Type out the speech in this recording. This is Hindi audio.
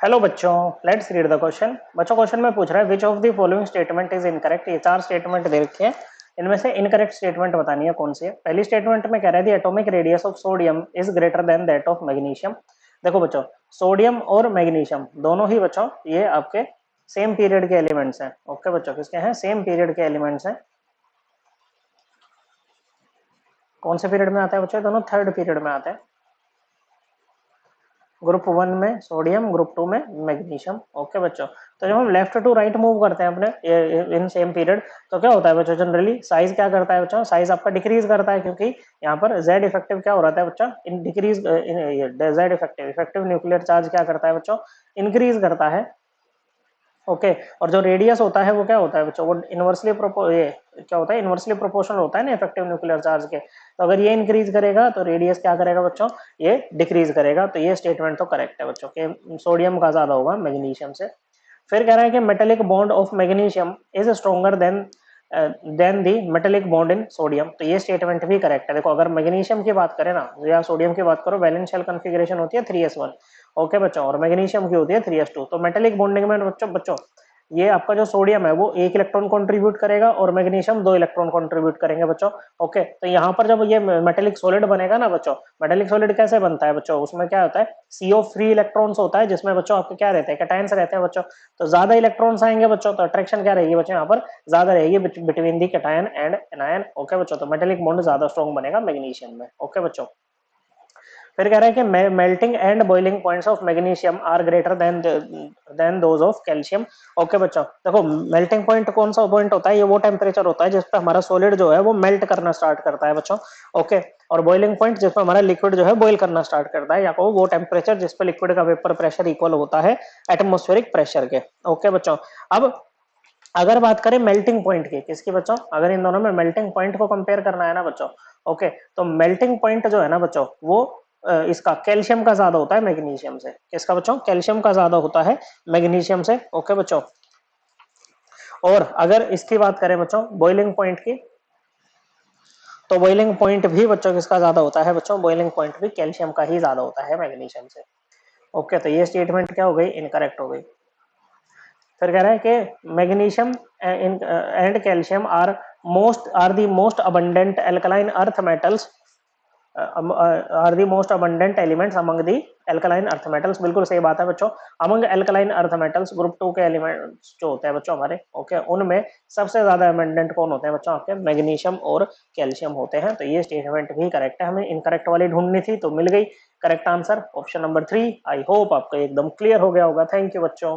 हेलो बच्चों, लेट्स रीड द क्वेश्चन। बच्चों क्वेश्चन में पूछ रहा है which of the following statement is incorrect. ये चार स्टेटमेंट दे रखे हैं, इनमें से इनकरेक्ट स्टेटमेंट बतानी है कौन सी है। पहली स्टेटमेंट में कह रहा है दी atomic radius of sodium is greater than that of magnesium. देखो बच्चों, सोडियम और मैग्नीशियम दोनों ही बच्चों ये आपके सेम पीरियड के एलिमेंट्स हैं। ओके बच्चों, किसके हैं? सेम पीरियड के एलिमेंट्स हैं। कौन से पीरियड में आता है बच्चों? दोनों थर्ड पीरियड में आते हैं। ग्रुप 1 में सोडियम, ग्रुप 2 में मैग्नीशियम। ओके बच्चों, तो जब हम लेफ्ट टू राइट मूव करते हैं अपने इन सेम पीरियड, तो क्या होता है बच्चों? जनरली साइज क्या करता है बच्चों? साइज आपका डिक्रीज करता है, क्योंकि यहाँ पर जेड इफेक्टिव क्या हो रहा है बच्चों? In decrease Z effective effective nuclear charge क्या करता है बच्चों? इंक्रीज करता है। ओके, और जो रेडियस होता है वो क्या होता है बच्चों? वो इनवर्सली ये क्या होता है? इनवर्सली प्रोपोर्शनल होता है ना इफेक्टिव न्यूक्लियर चार्ज के। तो अगर ये इंक्रीज करेगा तो रेडियस क्या करेगा बच्चों? ये डिक्रीज करेगा। तो ये स्टेटमेंट तो करेक्ट है बच्चों कि सोडियम का ज्यादा होगा मैग्नीशियम से। फिर कह रहा है कि metallic bond of magnesium is stronger than the metallic bond in sodium. तो ये स्टेटमेंट भी करेक्ट है। देखो, अगर मैग्नीशियम की बात करें ना या सोडियम की बात करो, वैलेंस शेल कॉन्फ़िगरेशन होती है 3s1। ओके बच्चों, और मैग्नीशियम की होती है 3s2। तो मेटेलिक बॉन्डिंग में बच्चों बच्चों ये आपका जो सोडियम है वो एक इलेक्ट्रॉन कंट्रीब्यूट करेगा और मैग्नीशियम दो इलेक्ट्रॉन कंट्रीब्यूट करेंगे बच्चों। ओके, तो यहाँ पर जब ये मेटेलिक सॉलिड बनेगा ना बच्चों, मेटेलिक सॉलिड कैसे बनता है बच्चों? उसमें क्या होता है? CO फ्री इलेक्ट्रॉन्स होता है, जिसमें बच्चों आपके क्या रहते हैं? कैटायंस रहते हैं बच्चों। तो ज्यादा इलेक्ट्रॉन्स आएंगे बच्चों, तो अट्रैक्शन क्या रहेगी बच्चों? यहाँ पर ज्यादा रहेगी between the cation and anion. Okay बच्चों, तो मेटेलिक बॉन्ड ज्यादा स्ट्रॉन्ग बनेगा मैग्नीशियम में। ओके बच्चों, फिर कह रहा है कि melting and boiling points of magnesium are greater than those of calcium. Okay बच्चों, देखो मेल्टिंग पॉइंट कौन सा पॉइंट होता है? ये वो टेम्परेचर होता है जिस पे हमारा सॉलिड जो है वो मेल्ट करना स्टार्ट करता है बच्चों। ओके, और बॉइलिंग पॉइंट जिस पे हमारा लिक्विड जो है बॉइल करना स्टार्ट करता है, या को वो टेम्परेचर जिस पे लिक्विड का वेपर प्रेशर इक्वल होता है एटमॉस्फेरिक प्रेशर के। ओके बच्चों, अब अगर बात करें मेल्टिंग पॉइंट की, किसकी बच्चों? अगर इन दोनों में मेल्टिंग पॉइंट को कंपेयर करना है ना बच्चों, ओके, तो मेल्टिंग पॉइंट जो है ना बच्चों वो इसका कैल्शियम का ज्यादा होता है मैग्नीशियम से। किसका बच्चों? कैल्शियम का ज्यादा होता है मैग्नीशियम से। ओके बच्चों, और अगर इसकी बात करें बच्चों बॉइलिंग पॉइंट की, तो बॉइलिंग पॉइंट भी बच्चों किसका ज्यादा होता है बच्चों? बॉइलिंग पॉइंट भी कैल्शियम का ही ज्यादा होता है मैग्नीशियम से। ओके, तो ये स्टेटमेंट क्या हो गई? इनकरेक्ट हो गई। फिर कह रहा है कि magnesium and calcium are the most abundant alkaline earth metals are the most abundant elements among the alkaline earth metals. बिल्कुल सही बात है बच्चों। Among alkaline earth metals group 2 के एलिमेंट्स जो होते हैं बच्चों हमारे, ओके, उनमें सबसे ज्यादा अबंडेंट कौन होते हैं बच्चों? आपके मैग्नीशियम और कैल्शियम होते हैं। तो ये स्टेटमेंट भी करेक्ट है। हमें इनकरेक्ट वाली ढूंढनी थी तो मिल गई। Correct answer option number 3। I hope आपको एकदम क्लियर हो गया होगा। थैंक यू बच्चों।